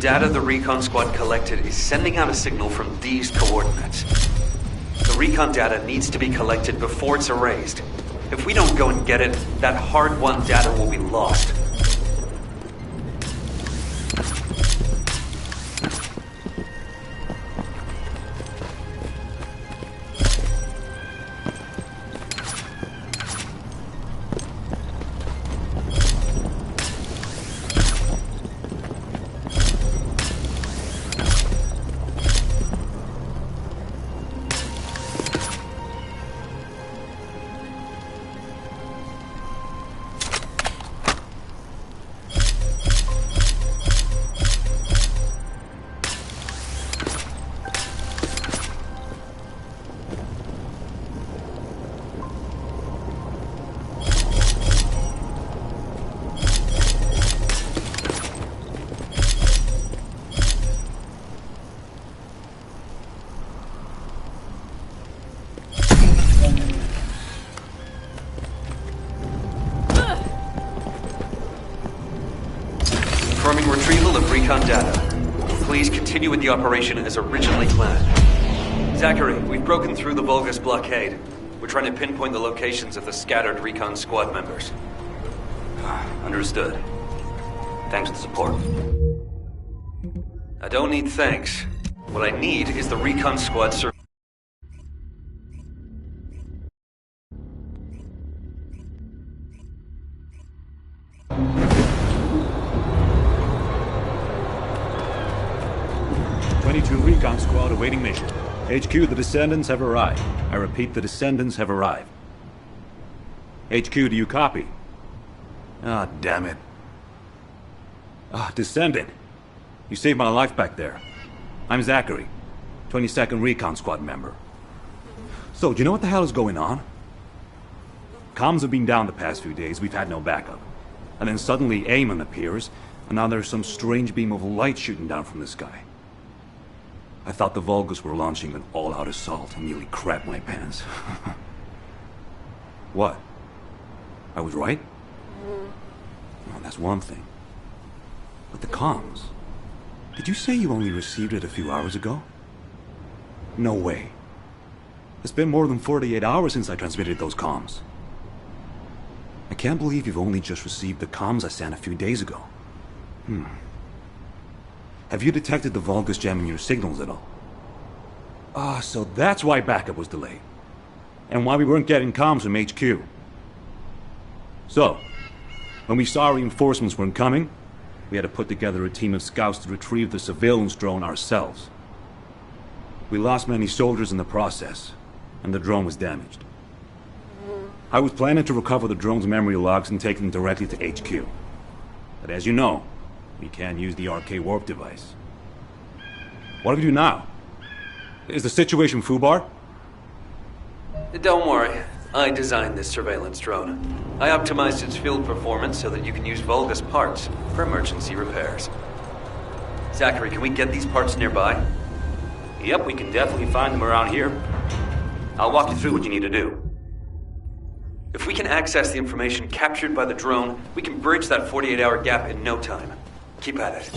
data the recon squad collected is sending out a signal from these coordinates. The recon data needs to be collected before it's erased. If we don't go and get it, that hard-won data will be lost. Confirming retrieval of recon data. Please continue with the operation as originally planned. Zachary, we've broken through the Vulgus blockade. We're trying to pinpoint the locations of the scattered recon squad members. Understood. Thanks for the support. I don't need thanks. What I need is the recon squad sur- Recon squad awaiting mission. HQ, the Descendants have arrived. I repeat, the Descendants have arrived. HQ, do you copy? Ah, damn it. Descendant. You saved my life back there. I'm Zachary, 22nd Recon Squad member. So, do you know what the hell is going on? Comms have been down the past few days, we've had no backup. And then suddenly Eamon appears, and now there's some strange beam of light shooting down from the sky. I thought the Vulgus were launching an all-out assault and nearly crapped my pants. What? I was right? Well, that's one thing. But the comms... Did you say you only received it a few hours ago? No way. It's been more than 48 hours since I transmitted those comms. I can't believe you've only just received the comms I sent a few days ago. Have you detected the Vulgus jamming your signals at all? So that's why backup was delayed. And why we weren't getting comms from HQ. So, when we saw reinforcements weren't coming, we had to put together a team of scouts to retrieve the surveillance drone ourselves. We lost many soldiers in the process, and the drone was damaged. I was planning to recover the drone's memory logs and take them directly to HQ. But as you know, we can't use the RK warp device. What do we do now? Is the situation FUBAR? Don't worry. I designed this surveillance drone. I optimized its field performance so that you can use Vulgus parts for emergency repairs. Zachary, can we get these parts nearby? Yep, we can definitely find them around here. I'll walk you through what you need to do. If we can access the information captured by the drone, we can bridge that 48-hour gap in no time. Keep at it.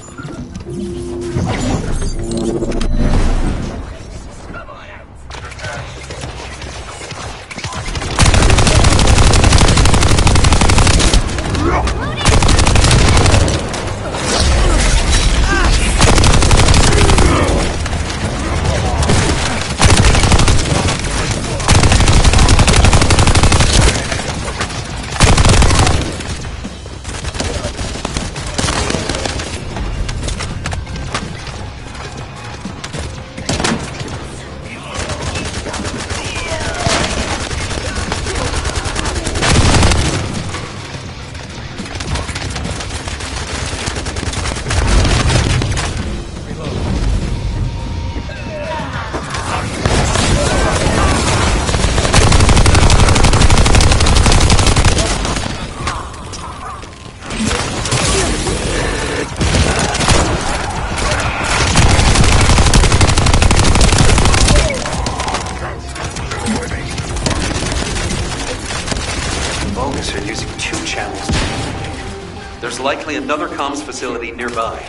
Vulgus are using 2 channels to communicate. There's likely another comms facility nearby.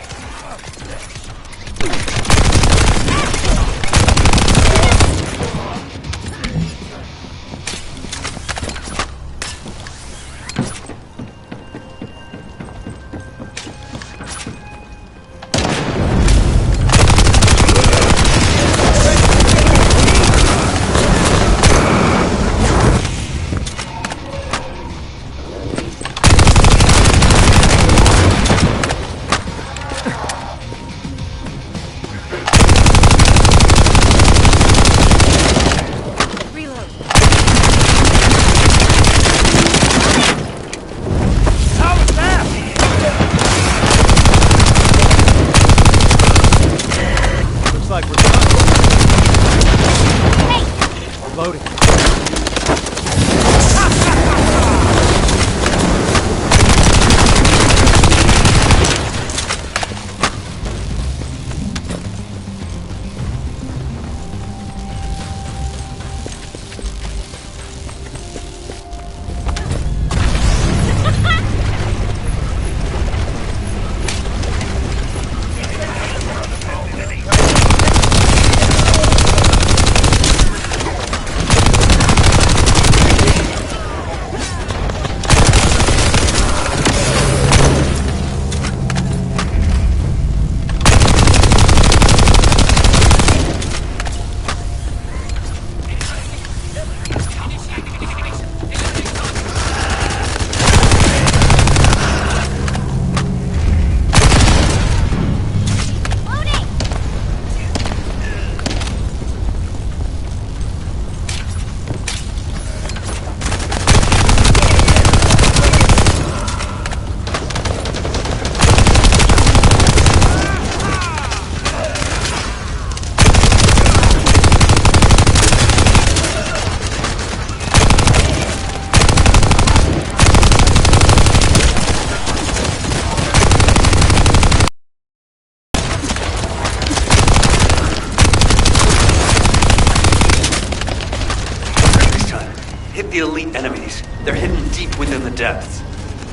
The elite enemies. They're hidden deep within the depths.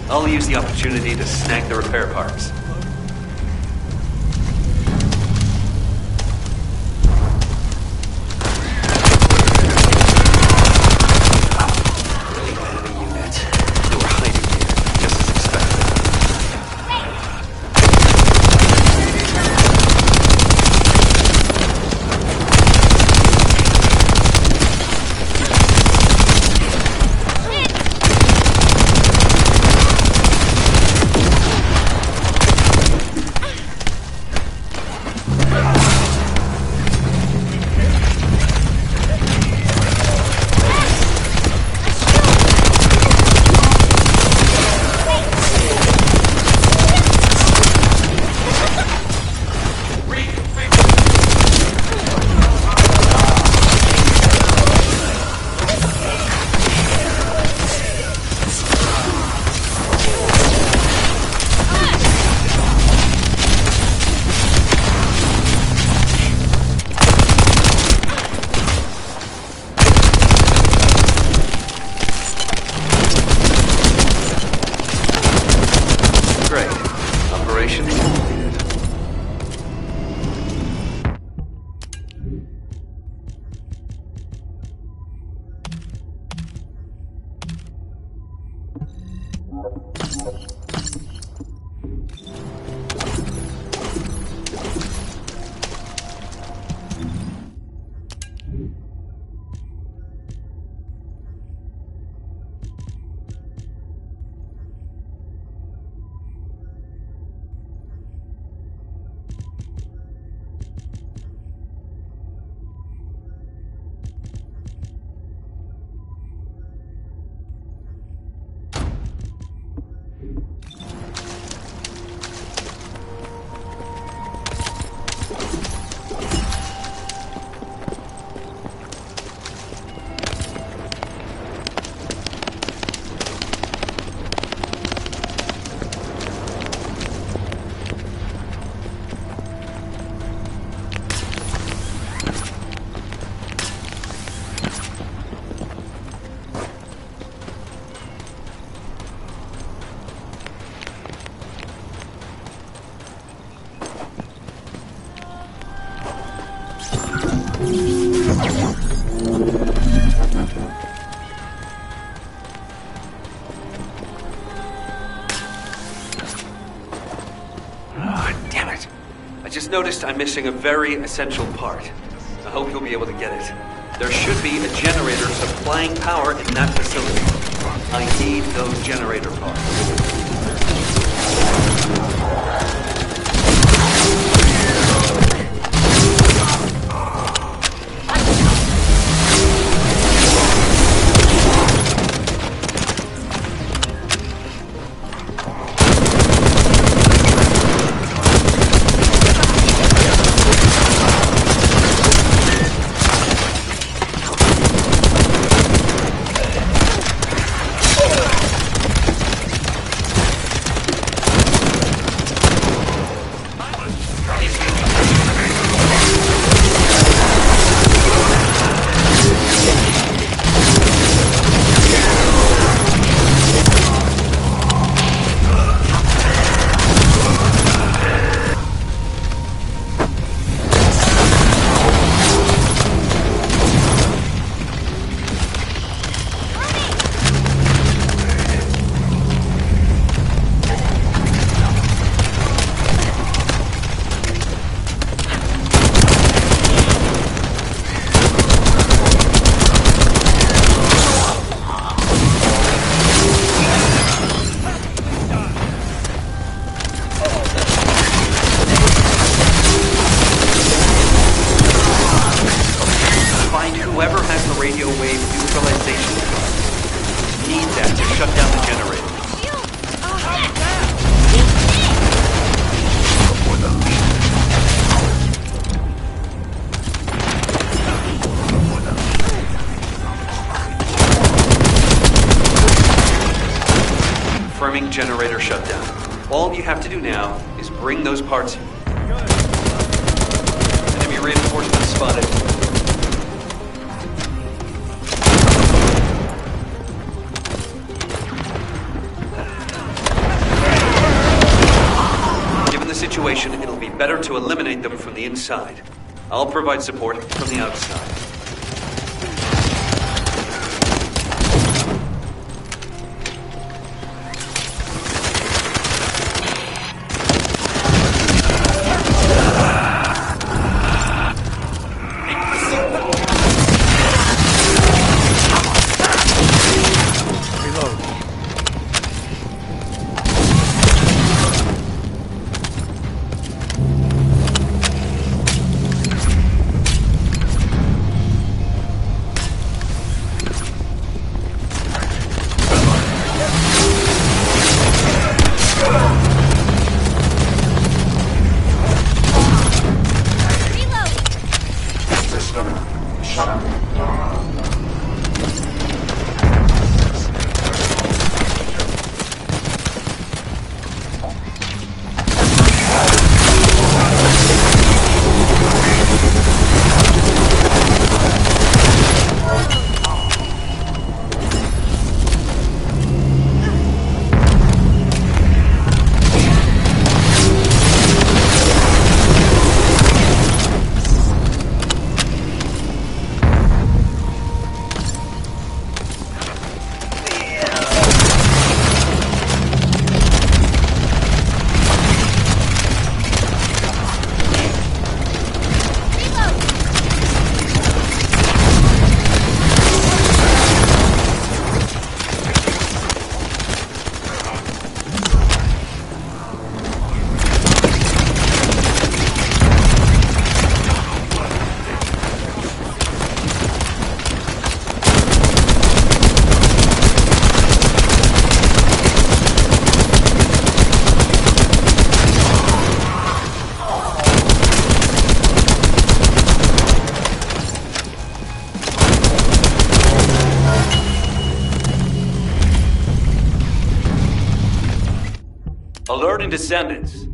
I'll use the opportunity to snag the repair parts. Enemy unit. They were hiding here, just as expected. just noticed I'm missing a very essential part. I hope you'll be able to get it. There should be a generator supplying power in that facility. I need those generator parts. Whoever has the radio wave neutralization device, need that to shut down the generator. Confirming generator shutdown. All you have to do now is bring those parts in. Enemy reinforcements spotted. Situation, it'll be better to eliminate them from the inside. I'll provide support from the outside. Alert and Descendants.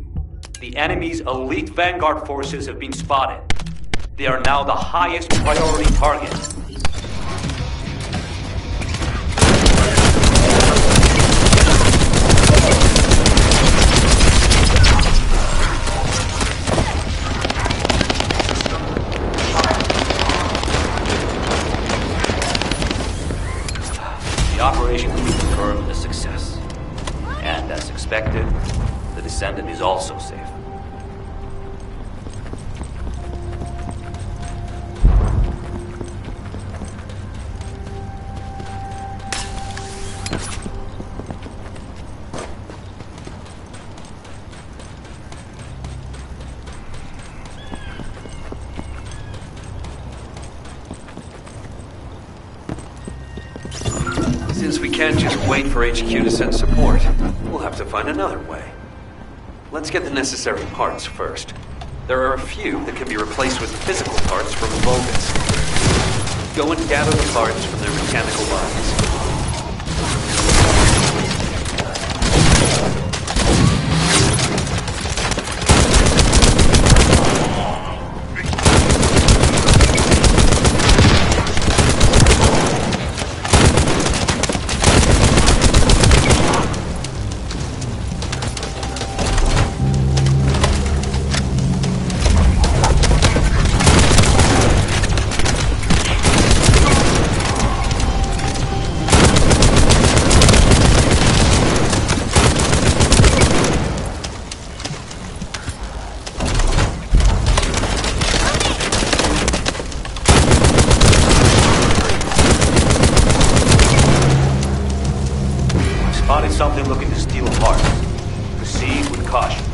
The enemy's elite Vanguard forces have been spotted. They are now the highest priority target. The operation will be confirmed a success. And as expected, the Descendant is also safe. We can't just wait for HQ to send support. We'll have to find another way. Let's get the necessary parts first. There are a few that can be replaced with physical parts from Vulgus. Go and gather the parts from their mechanical lines. Spotted something looking to steal parts. Proceed with caution.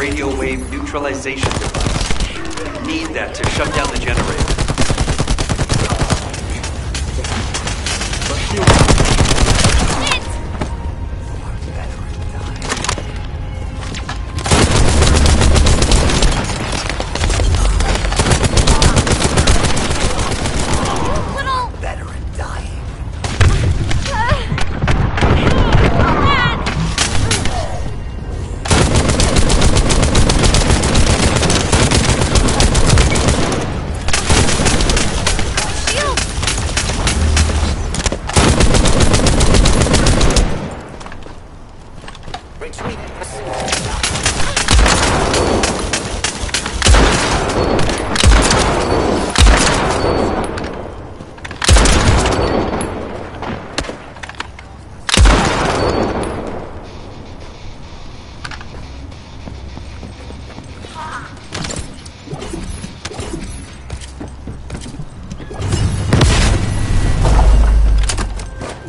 radio wave neutralization device. You need that to shut down the generator.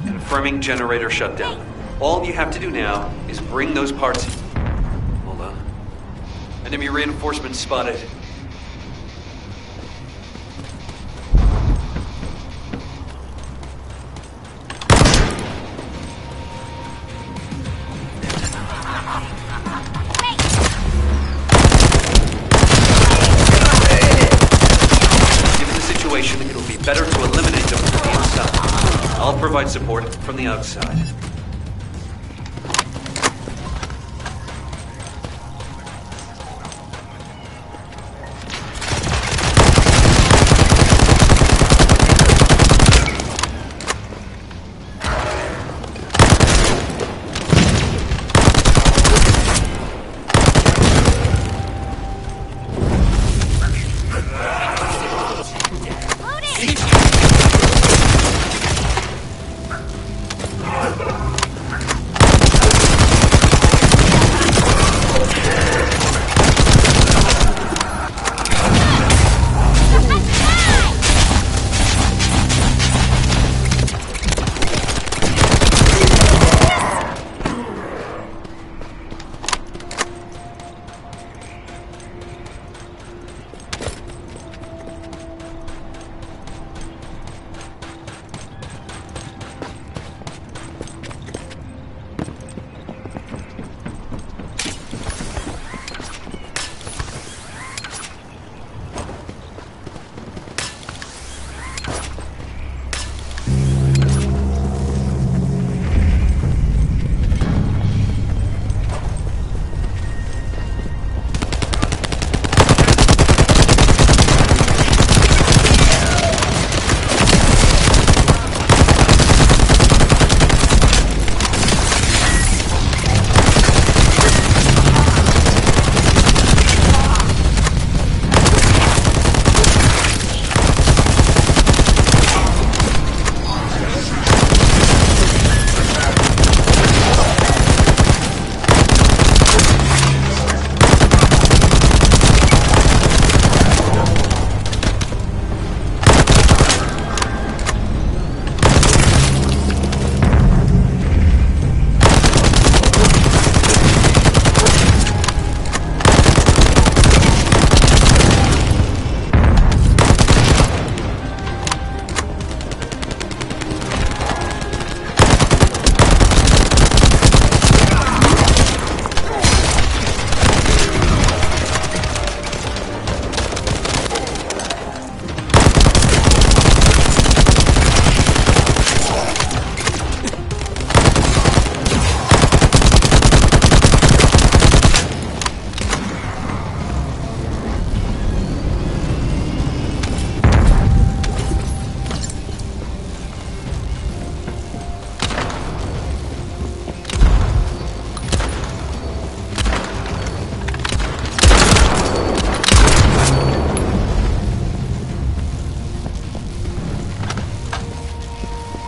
Confirming generator shutdown. All you have to do now is bring those parts... Hold on. Enemy reinforcements spotted. Given the situation, it'll be better to eliminate them from the inside. I'll provide support from the outside.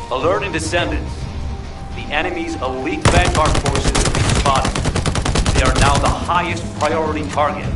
Alerting Descendants. The enemy's elite Vanguard forces have been spotted. They are now the highest priority target.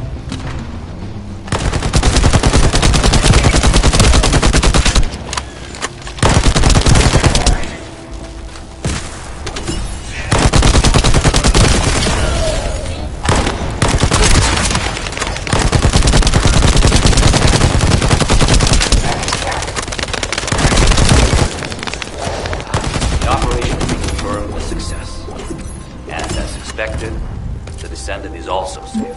infected, the Descendant is also safe.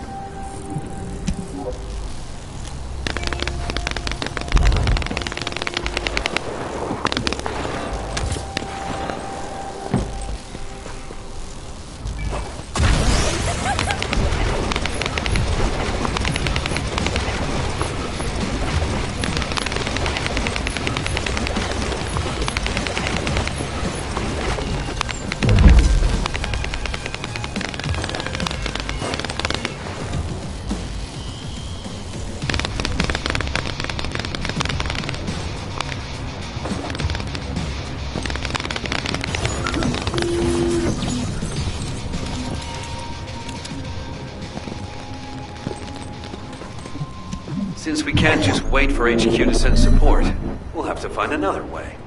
Since we can't just wait for HQ to send support, we'll have to find another way.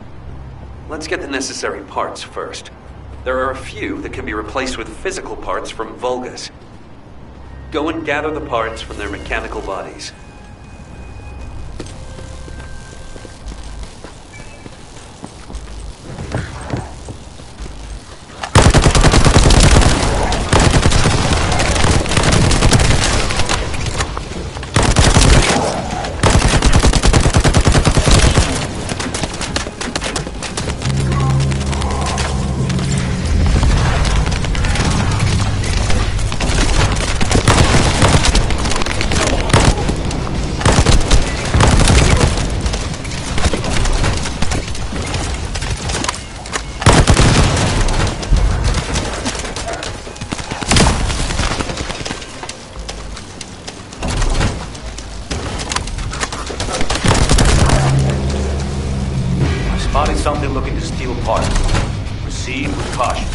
Let's get the necessary parts first. There are a few that can be replaced with physical parts from Vulgus. Go and gather the parts from their mechanical bodies. Spotted something looking to steal parts. Proceed with caution.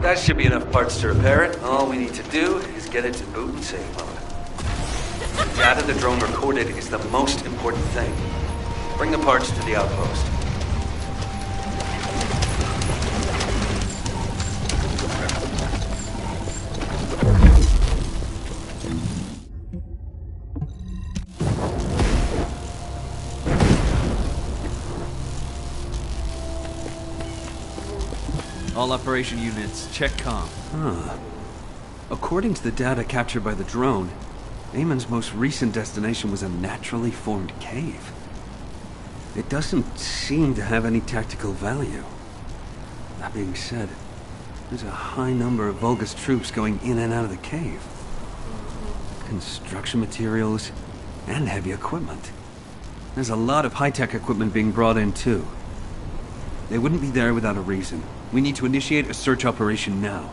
That should be enough parts to repair it. All we need to do is get it to boot and save mode. The data the drone recorded is the most important thing. Bring the parts to the outpost. All operation units, check comm. According to the data captured by the drone, Eamon's most recent destination was a naturally formed cave. It doesn't seem to have any tactical value. That being said, there's a high number of Vulgus troops going in and out of the cave. Construction materials and heavy equipment. There's a lot of high-tech equipment being brought in too. They wouldn't be there without a reason. We need to initiate a search operation now.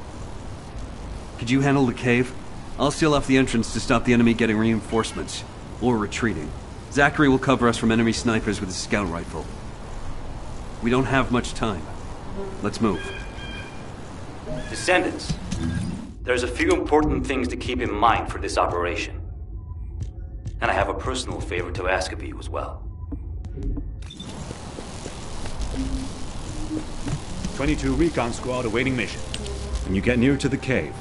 Could you handle the cave? I'll seal off the entrance to stop the enemy getting reinforcements. Or retreating. Zachary will cover us from enemy snipers with his scout rifle. We don't have much time. Let's move. Descendants, there's a few important things to keep in mind for this operation. And I have a personal favor to ask of you as well. 22 recon squad awaiting mission. When you get near to the cave,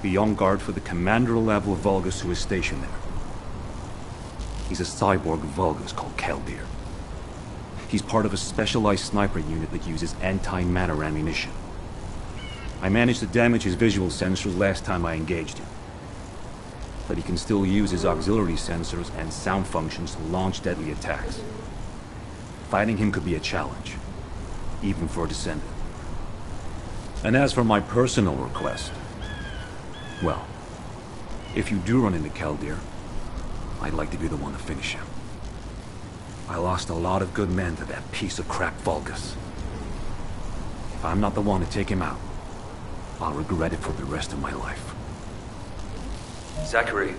be on guard for the commander-level Vulgus who is stationed there. He's a cyborg Vulgus called Keldir. He's part of a specialized sniper unit that uses anti-matter ammunition. I managed to damage his visual sensors last time I engaged him. But he can still use his auxiliary sensors and sound functions to launch deadly attacks. fighting him could be a challenge, even for a Descendant. And as for my personal request, well, if you do run into Keldir, I'd like to be the one to finish him. I lost a lot of good men to that piece of crap Vulgus. If I'm not the one to take him out, I'll regret it for the rest of my life. Zachary,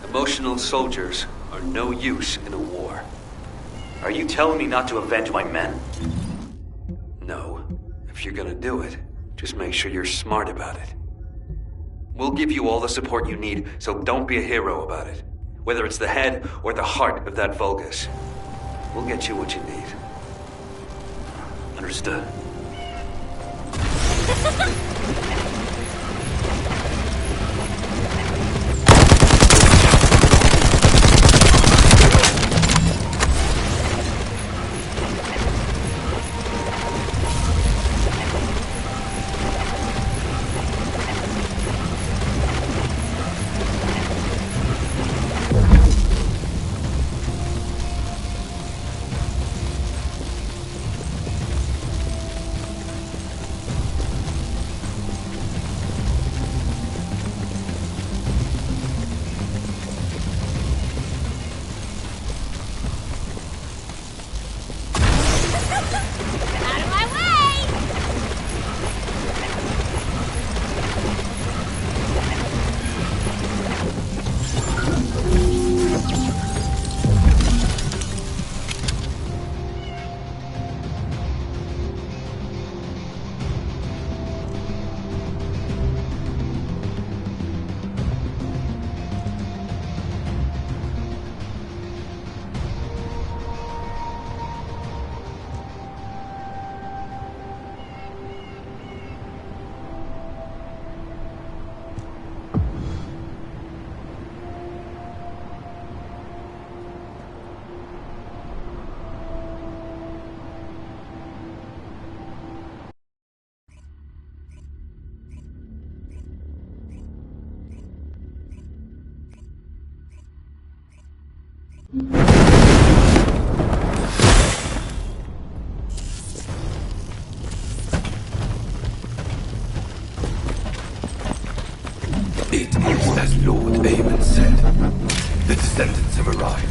emotional soldiers are no use in a war. Are you telling me not to avenge my men? No. If you're gonna do it, just make sure you're smart about it. We'll give you all the support you need, so don't be a hero about it. Whether it's the head or the heart of that Vulgus. We'll get you what you need. Understood. Out of my way! It is as Lord Aemon said. The Descendants have arrived.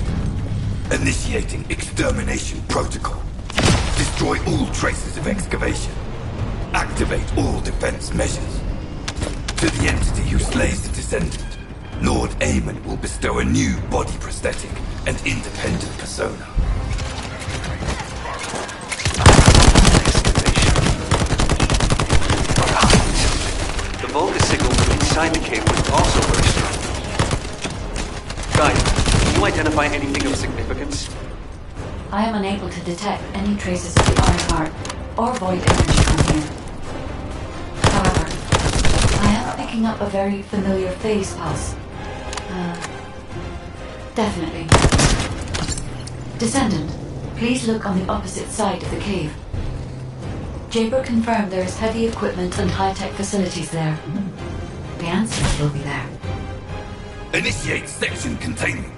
Initiating extermination protocol. Destroy all traces of excavation. Activate all defense measures. To the entity who slays the Descendant, Lord Aemon will bestow a new body prosthetic and independent persona. The Vulgus signal from inside the cave was also very strong. Guys, can you identify anything of significance? I am unable to detect any traces of the Iron Heart or void energy from here. However, I am picking up a very familiar phase pulse. Definitely. Descendant, please look on the opposite side of the cave. Jaber confirmed there is heavy equipment and high-tech facilities there. The answers will be there. Initiate section containment.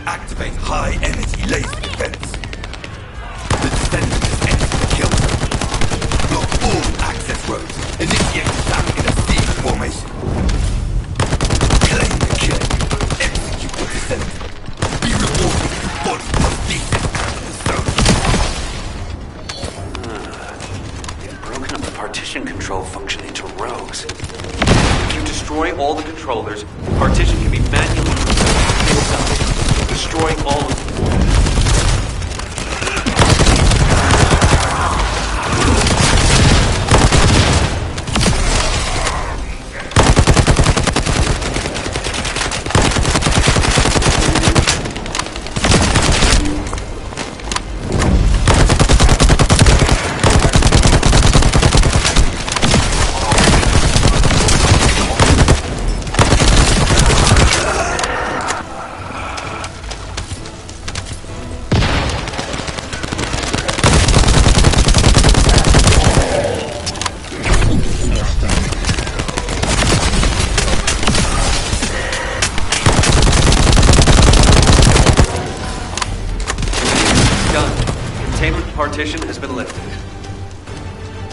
Activate high-energy laser defense. The Descendant has entered the kill zone. Block all access roads. Initiate attack in a siege formation. Claim the kill. Execute the Descendant. Be rewarded with body prosthesis and persona. They've broken up the partition control function into rows. If you destroy all the controllers, the partition can be manually reset, destroying all of them. Containment partition has been lifted.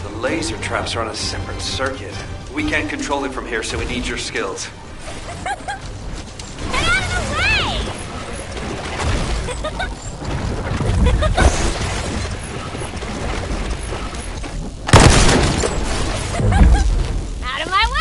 The laser traps are on a separate circuit. We can't control it from here, so we need your skills. Get out of the way! Out of my way!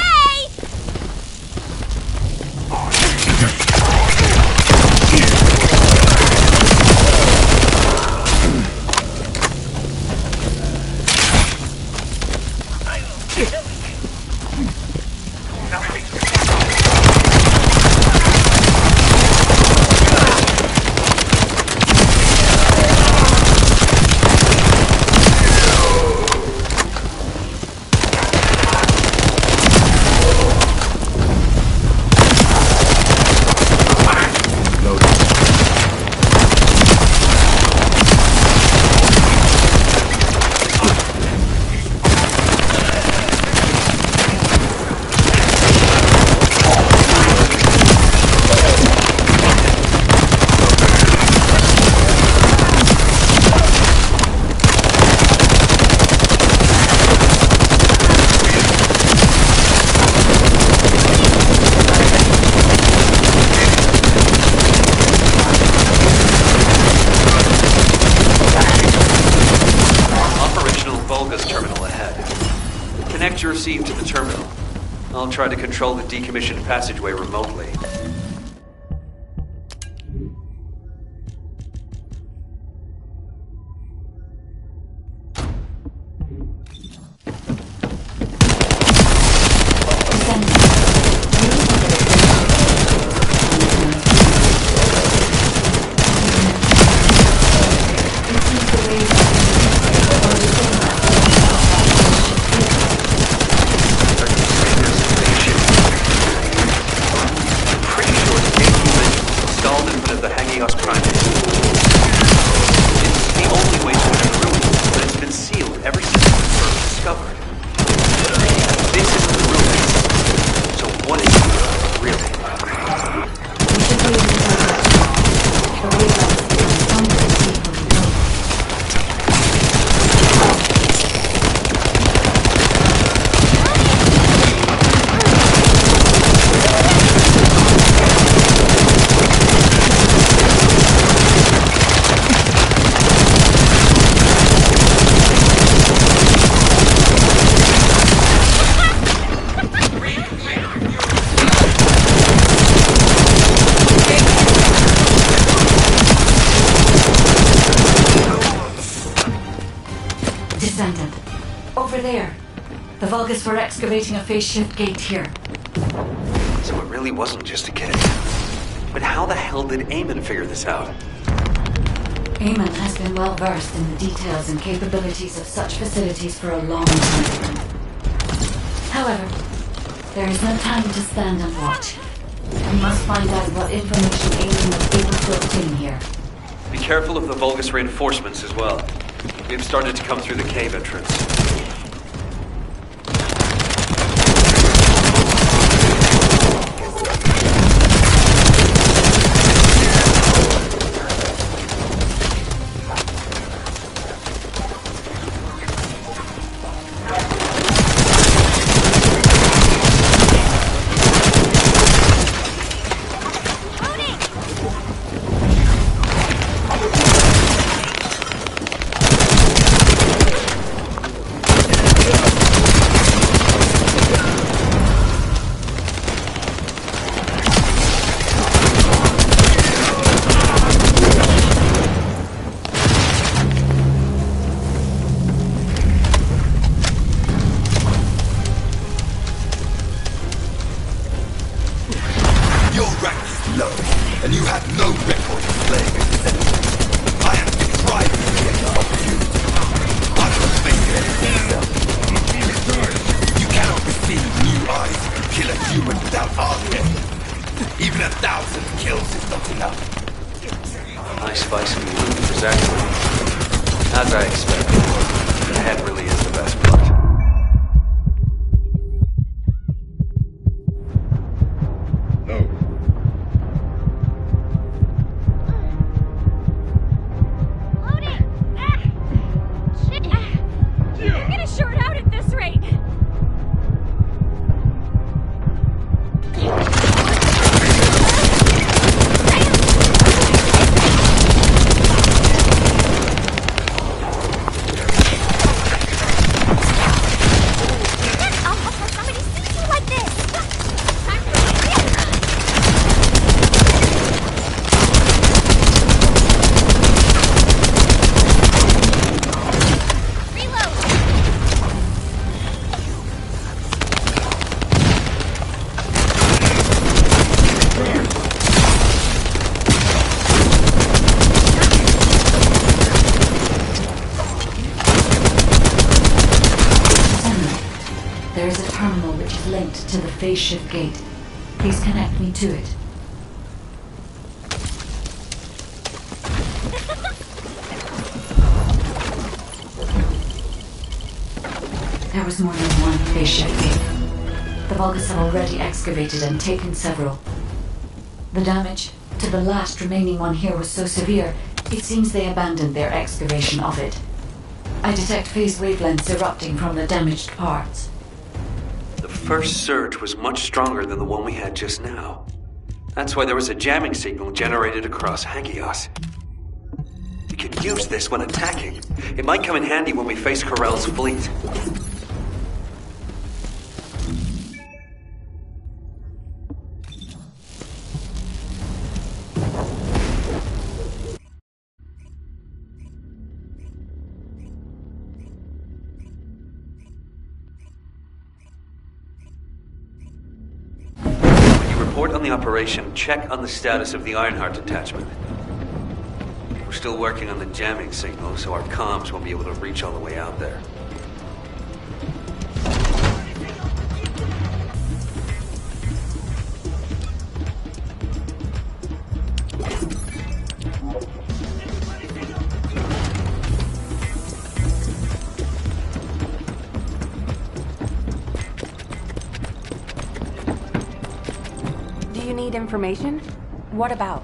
Connect your receive to the terminal. I'll try to control the decommissioned passageway remotely. Descendant. Over there. The Vulgus were excavating a phase shift gate here. So it really wasn't just a kid. But how the hell did Eamon figure this out? Eamon has been well versed in the details and capabilities of such facilities for a long time. However, there is no time to stand and watch. We must find out what information Eamon was able to obtain here. Be careful of the Vulgus reinforcements as well. They've started to come through the cave entrance. And you have no record of slaying a descendant. I am deprived of the opportunity. I will face it myself. You cannot receive new eyes and kill a human without asking. Even 1,000 kills is not enough. Nice spicy loot for Zachary. As I expected, the head really is the best part. terminal which is linked to the phase shift gate. Please connect me to it. There was more than one phase shift gate. The Vulgus have already excavated and taken several. The damage to the last remaining one here was so severe, it seems they abandoned their excavation of it. I detect phase wavelengths erupting from the damaged parts. The first surge was much stronger than the one we had just now. That's why there was a jamming signal generated across Hagios. We could use this when attacking. It might come in handy when we face Corell's fleet. Report on the operation, check on the status of the Ironheart detachment. We're still working on the jamming signal, so our comms won't be able to reach all the way out there. Do you need information? What about?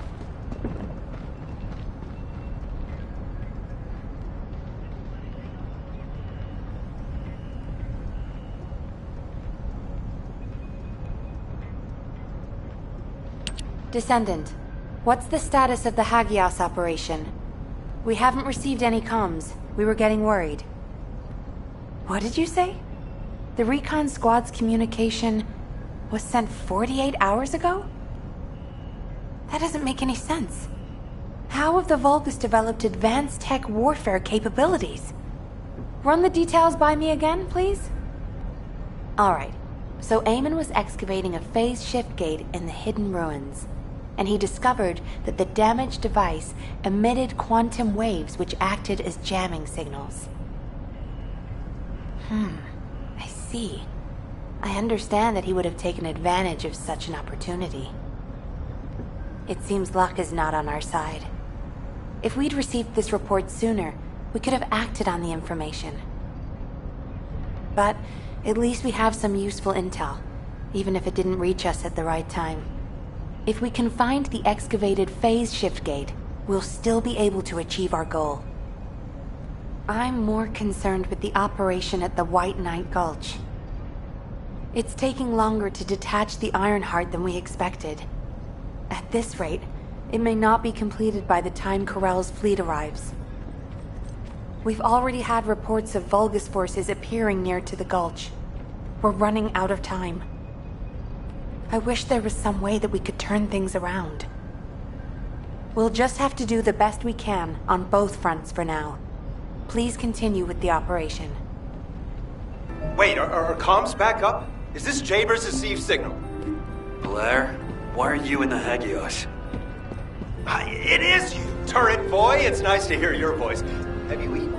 Descendant, what's the status of the Hagios operation? We haven't received any comms. We were getting worried. What did you say? The recon squad's communication was sent 48 hours ago? That doesn't make any sense. How have the Vulgus developed advanced tech warfare capabilities? Run the details by me again, please? Alright, so Eamon was excavating a phase shift gate in the hidden ruins, and he discovered that the damaged device emitted quantum waves which acted as jamming signals. I see. I understand that he would have taken advantage of such an opportunity. It seems luck is not on our side. If we'd received this report sooner, we could have acted on the information. But at least we have some useful intel, even if it didn't reach us at the right time. If we can find the excavated phase shift gate, we'll still be able to achieve our goal. I'm more concerned with the operation at the White Knight Gulch. It's taking longer to detach the Ironheart than we expected. At this rate, it may not be completed by the time Corell's fleet arrives. We've already had reports of Vulgus forces appearing near to the gulch. We're running out of time. I wish there was some way that we could turn things around. We'll just have to do the best we can on both fronts for now. Please continue with the operation. Wait, are comms back up? Is this Jaber's received signal? Blair, why are you in the Hagios? It is you, turret boy. It's nice to hear your voice. Have you eaten?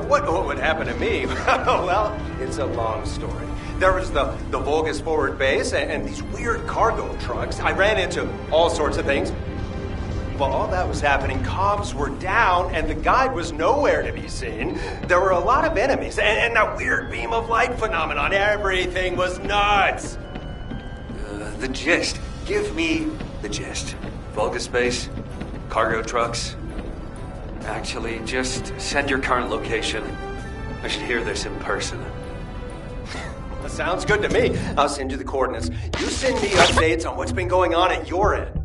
What would happen to me? Well, it's a long story. There was the Vulgus forward base and these weird cargo trucks. I ran into all sorts of things. While all that was happening, comms were down and the guide was nowhere to be seen. There were a lot of enemies and that weird beam of light phenomenon. Everything was nuts. The gist. Give me the gist. Vulgus base, cargo trucks. Actually, just send your current location. I should hear this in person. That sounds good to me. I'll send you the coordinates. You send me updates on what's been going on at your end.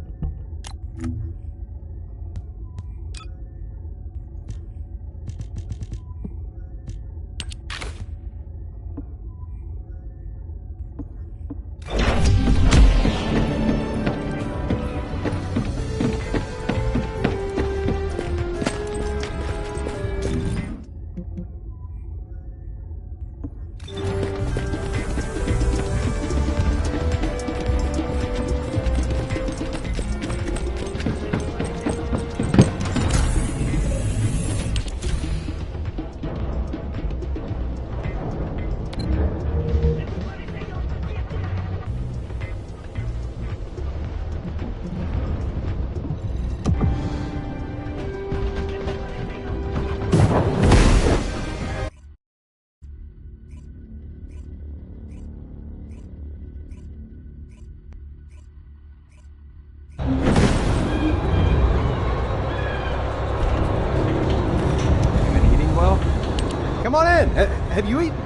Come on in. Have you eaten?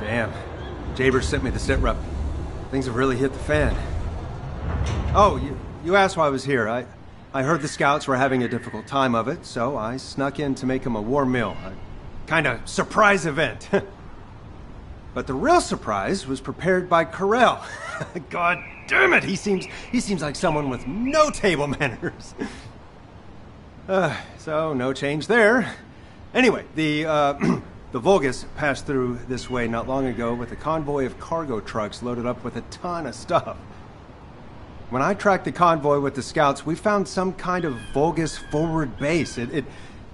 Damn. Jaber sent me the sit rep. Things have really hit the fan. Oh, you asked why I was here. I heard the scouts were having a difficult time of it, so I snuck in to make them a warm meal. A kind of surprise event. But the real surprise was prepared by Corell. God damn it, he seems like someone with no table manners. So no change there. Anyway, the Vulgus passed through this way not long ago with a convoy of cargo trucks loaded up with a ton of stuff. When I tracked the convoy with the scouts, we found some kind of Vulgus forward base. It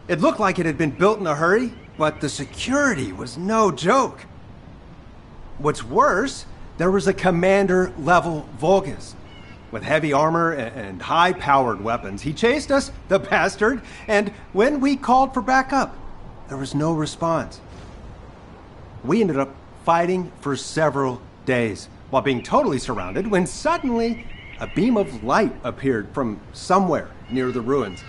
looked like it had been built in a hurry, but the security was no joke. What's worse, there was a commander-level Vulgus with heavy armor and high-powered weapons. He chased us, the bastard, and when we called for backup, there was no response. We ended up fighting for several days while being totally surrounded when suddenly a beam of light appeared from somewhere near the ruins.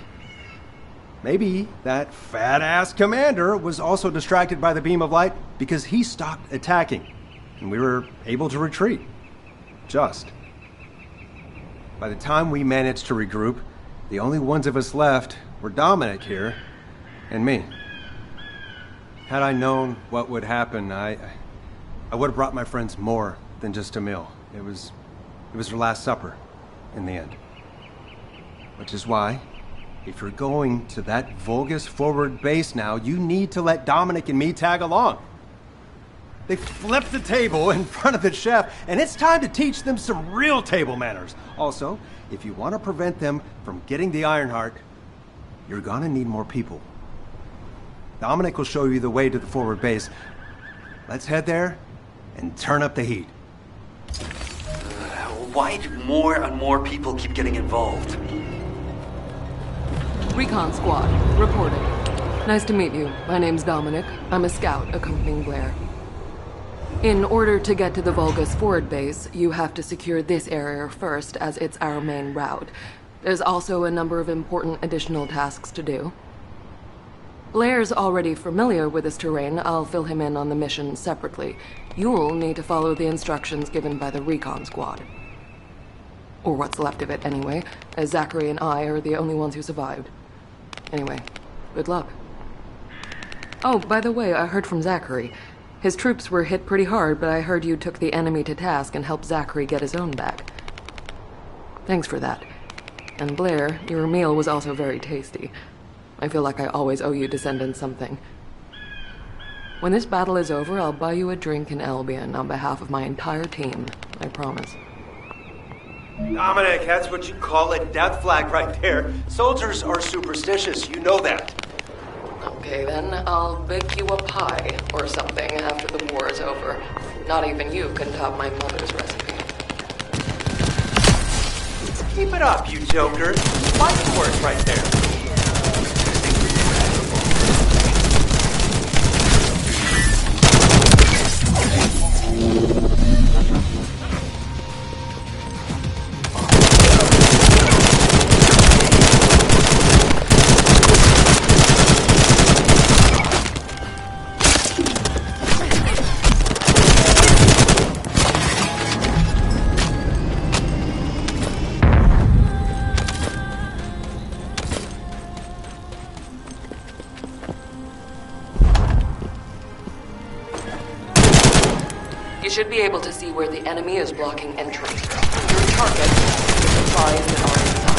Maybe that fat-ass commander was also distracted by the beam of light because he stopped attacking, and we were able to retreat. Just. By the time we managed to regroup, the only ones of us left were Dominic here and me. Had I known what would happen, I would have brought my friends more than just a meal. It was their last supper, in the end. Which is why, if you're going to that Vulgus forward base now, you need to let Dominic and me tag along. They flipped the table in front of the chef, and it's time to teach them some real table manners. Also, if you want to prevent them from getting the Ironheart, you're gonna need more people. Dominic will show you the way to the forward base. Let's head there and turn up the heat. Why do more and more people keep getting involved? Recon Squad, reporting. Nice to meet you. My name's Dominic. I'm a scout accompanying Blair. In order to get to the Vulgus forward base, you have to secure this area first, as it's our main route. There's also a number of important additional tasks to do. Blair's already familiar with this terrain. I'll fill him in on the mission separately. You'll need to follow the instructions given by the Recon Squad. Or what's left of it, anyway, as Zachary and I are the only ones who survived. Anyway, good luck. Oh, by the way, I heard from Zachary. His troops were hit pretty hard, but I heard you took the enemy to task and helped Zachary get his own back. Thanks for that. And Blair, your meal was also very tasty. I feel like I always owe you Descendant something. When this battle is over, I'll buy you a drink in Albion on behalf of my entire team. I promise. Dominic, that's what you call a death flag right there. Soldiers are superstitious, you know that. Okay then, I'll bake you a pie or something after the war is over. Not even you can top my mother's recipe. Keep it up, you joker. Fighting words right there. You should be able to see where the enemy is blocking entry. Your target is the supplies that are inside.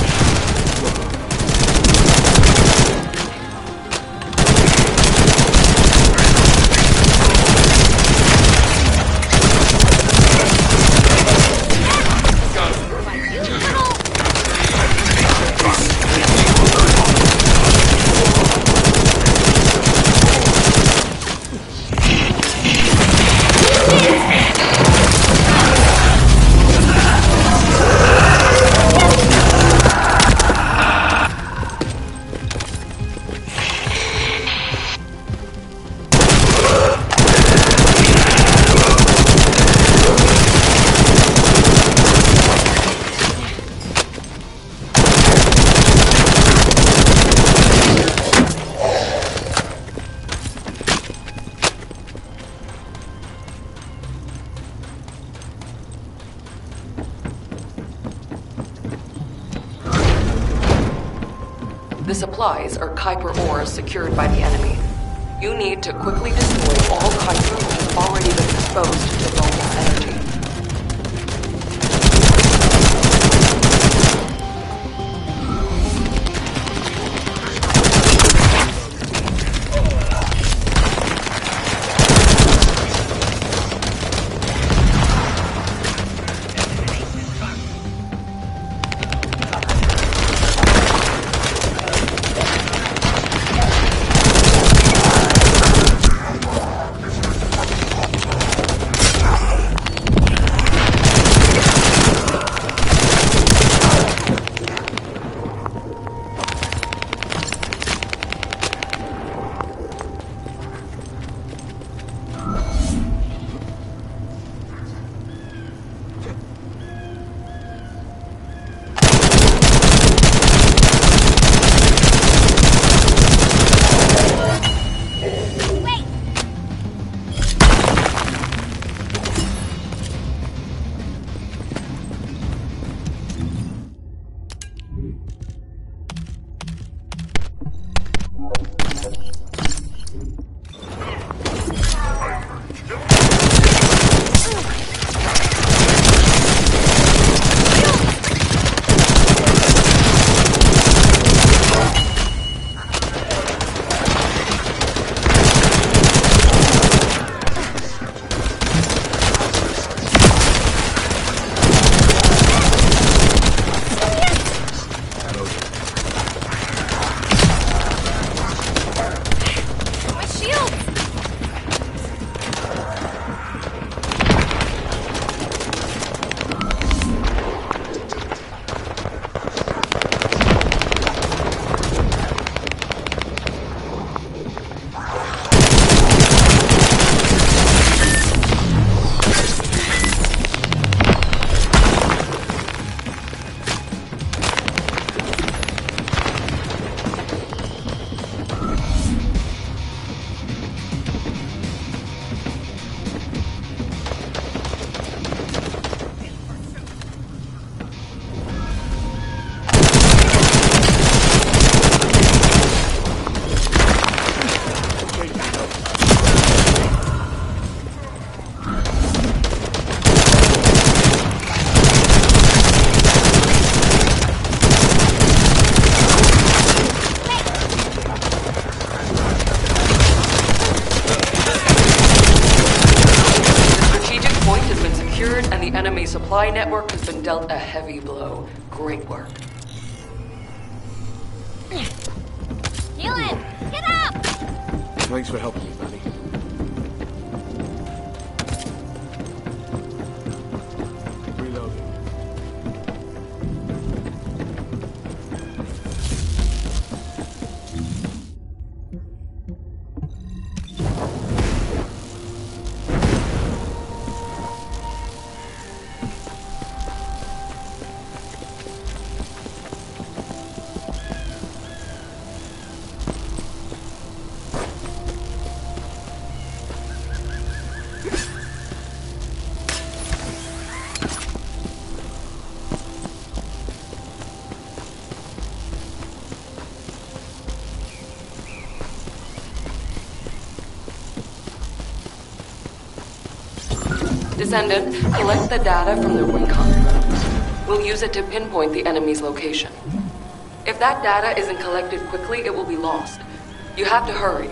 supplies are Kuiper ores secured by the enemy. You need to quickly destroy all Kuiper which has already been exposed to Vulgus energy. Supply network has been dealt a heavy blow. Great work. Healing! Get up! Thanks for helping me, buddy. Reloading. Descendant, collect the data from the recon drones. We'll use it to pinpoint the enemy's location. If that data isn't collected quickly, it will be lost. You have to hurry.